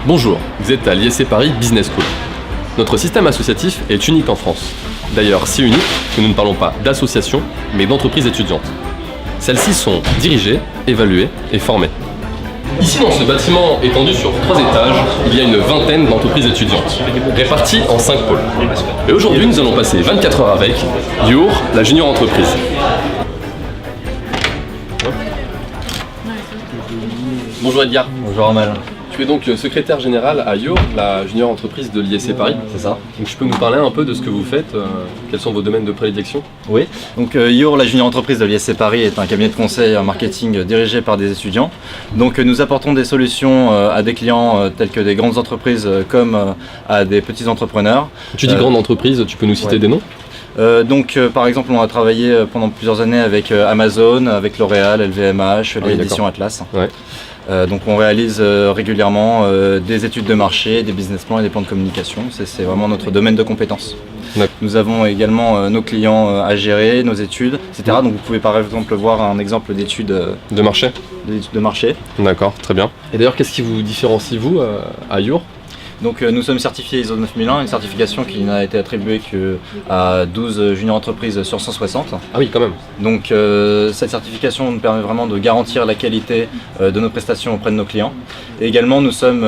Bonjour, vous êtes à l'ISC Paris Business School. Notre système associatif est unique en France. D'ailleurs si unique que nous ne parlons pas d'associations, mais d'entreprises étudiantes. Celles-ci sont dirigées, évaluées et formées. Ici, dans ce bâtiment étendu sur 3 étages, il y a une vingtaine d'entreprises étudiantes, réparties en 5 pôles. Et aujourd'hui, nous allons passer 24 heures avec Your, la junior entreprise. Bonjour Edgar. Bonjour Amal. Tu es donc secrétaire général à Your, la junior entreprise de l'ISC Paris. C'est ça. Donc tu peux nous parler un peu de ce que vous faites, quels sont vos domaines de prédilection? Oui, donc Your, la junior entreprise de l'ISC Paris est un cabinet de conseil en marketing dirigé par des étudiants. Donc nous apportons des solutions à des clients tels que des grandes entreprises comme à des petits entrepreneurs. Tu dis grandes entreprises, tu peux nous citer des noms? Par exemple, on a travaillé pendant plusieurs années avec Amazon, avec L'Oréal, LVMH, l'édition Atlas. Ouais. Donc on réalise régulièrement des études de marché, des business plans et des plans de communication. C'est vraiment notre domaine de compétences. Nous avons également nos clients à gérer, nos études, etc. Donc vous pouvez par exemple voir un exemple d'études de marché. D'accord, très bien. Et d'ailleurs, qu'est-ce qui vous différencie, vous, à Your? Donc nous sommes certifiés ISO 9001, une certification qui n'a été attribuée qu'à 12 junior entreprises sur 160. Ah oui, quand même. Donc cette certification nous permet vraiment de garantir la qualité de nos prestations auprès de nos clients. Et également, nous sommes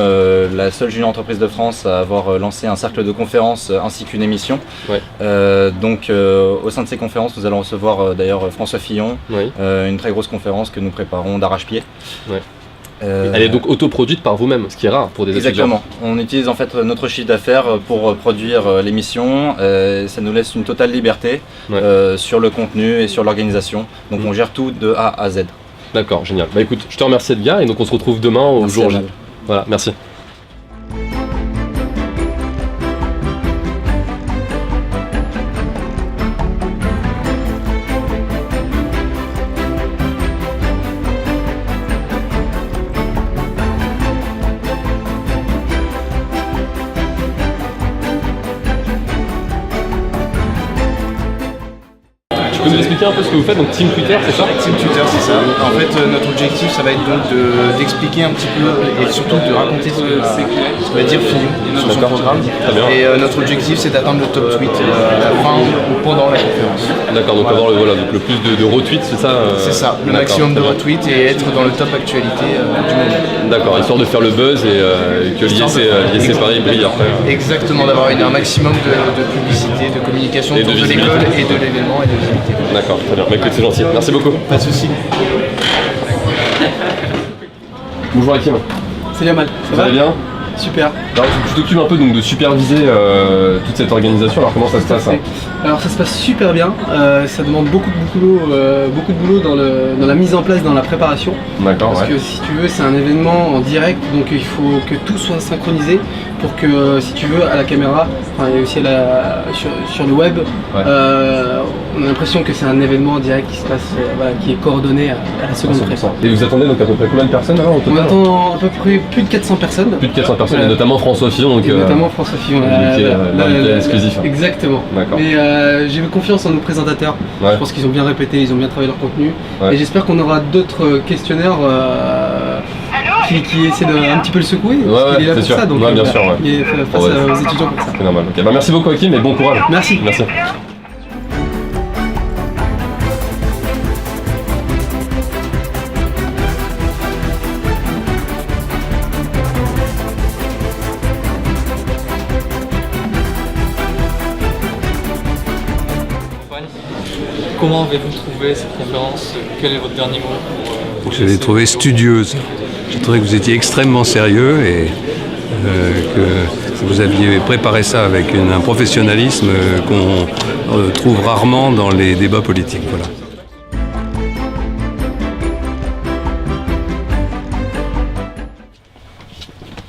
la seule junior entreprise de France à avoir lancé un cercle de conférences ainsi qu'une émission. Ouais. Au sein de ces conférences, nous allons recevoir d'ailleurs François Fillon, oui. Une très grosse conférence que nous préparons d'arrache-pied. Ouais. Elle est donc autoproduite par vous-même, ce qui est rare pour des étudiants. Exactement. On utilise en fait notre chiffre d'affaires pour produire l'émission. Ça nous laisse une totale liberté sur le contenu et sur l'organisation. Donc on gère tout de A à Z. D'accord, génial. Bah écoute, je te remercie Edgar et donc on se retrouve demain au jour J. Voilà, merci. Tu peux nous expliquer un peu ce que vous faites, donc Team Twitter, c'est ça? Team Twitter, c'est ça. En fait, notre objectif, ça va être donc d'expliquer un petit peu et surtout de raconter ce que va dire Fillon sur son programme. Et notre objectif, c'est d'atteindre le top tweet à la fin ou pendant la conférence. D'accord, donc avoir le plus de retweets, c'est ça? C'est ça, le maximum de retweets et être dans le top actualité du moment. D'accord, histoire de faire le buzz et que l'ISC Paris brille après. Exactement, d'avoir un maximum de publicité, de communication autour de l'école et de l'événement et de visibilité. D'accord, très bien. Mec, c'est gentil. Merci beaucoup. Pas de soucis. Bonjour Hakim. Salut Amal. Ça va bien? Super. Alors, tu t'occupes un peu donc, de superviser toute cette organisation. Alors comment ça se passe hein? Alors ça se passe super bien. Ça demande beaucoup de boulot dans la mise en place, dans la préparation. D'accord. Parce que si tu veux, c'est un événement en direct, donc il faut que tout soit synchronisé pour que, si tu veux, à la caméra, et aussi sur le web, on a l'impression que c'est un événement en direct qui se passe, qui est coordonné à la seconde près. Et vous attendez donc à peu près combien de personnes alors, au total? On attend à peu près plus de 400 personnes. Plus de 400 personnes, et notamment François Fillon. Donc, notamment François Fillon, l'invité exclusif. Exactement. Mais j'ai confiance en nos présentateurs. Ouais. Je pense qu'ils ont bien répété, ils ont bien travaillé leur contenu. Ouais. Et j'espère qu'on aura d'autres questionnaires qui essaient de un petit peu le secouer. Parce qu'il est là pour ça, donc bien sûr, il est face aux étudiants pour ça. C'est normal. Okay. Bah, merci beaucoup Hakim et bon courage. Merci. Merci. Comment avez-vous trouvé cette conférence? Quel est votre dernier mot Je l'ai trouvée studieuse. J'ai trouvé que vous étiez extrêmement sérieux et que vous aviez préparé ça avec un professionnalisme qu'on trouve rarement dans les débats politiques. Voilà.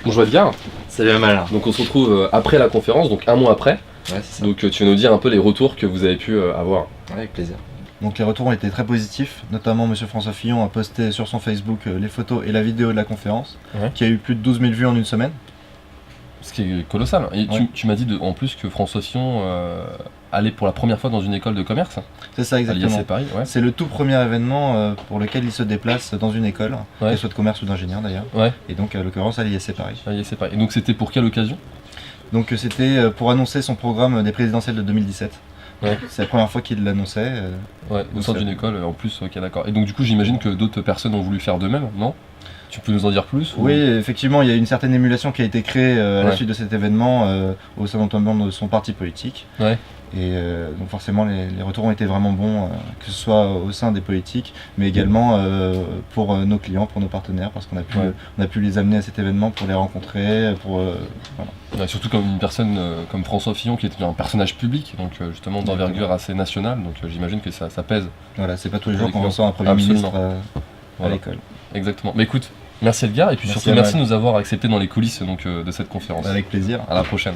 Bonjour Edgar. Salut Amal. Donc on se retrouve après la conférence, donc un mois après. Ouais, c'est ça. Donc tu vas nous dire un peu les retours que vous avez pu avoir. Avec plaisir. Donc les retours ont été très positifs, notamment M. François Fillon a posté sur son Facebook les photos et la vidéo de la conférence, qui a eu plus de 12 000 vues en une semaine. Ce qui est colossal. Et tu m'as dit en plus que François Fillon allait pour la première fois dans une école de commerce. C'est ça, exactement. À l'ISC Paris, ouais. C'est le tout premier événement pour lequel il se déplace dans une école, qu'elle soit de commerce ou d'ingénieur d'ailleurs. Ouais. Et donc, à l'occurrence, à l'ISC Paris. À l'ISC Paris. Et donc, c'était pour quelle occasion? Donc, c'était pour annoncer son programme des présidentielles de 2017. Ouais. C'est la première fois qu'il l'annonçait. Ouais, au sein d'une école en plus, ok, d'accord. Et donc, du coup, j'imagine que d'autres personnes ont voulu faire de même, non? Tu peux nous en dire plus ou... Oui, effectivement, il y a une certaine émulation qui a été créée à la suite de cet événement au sein notamment de son parti politique. Ouais. Et donc forcément, les retours ont été vraiment bons, que ce soit au sein des politiques, mais également pour nos clients, pour nos partenaires, parce qu'on a pu les amener à cet événement pour les rencontrer, voilà. Ouais, surtout comme une personne comme François Fillon, qui est un personnage public, donc justement d'envergure assez nationale, donc j'imagine que ça pèse. Voilà, c'est pas tous les jours qu'on reçoit un Premier ministre à l'école. Exactement. Mais écoute, merci Edgar, et puis surtout merci de nous avoir accepté dans les coulisses donc, de cette conférence. Avec plaisir. À la prochaine.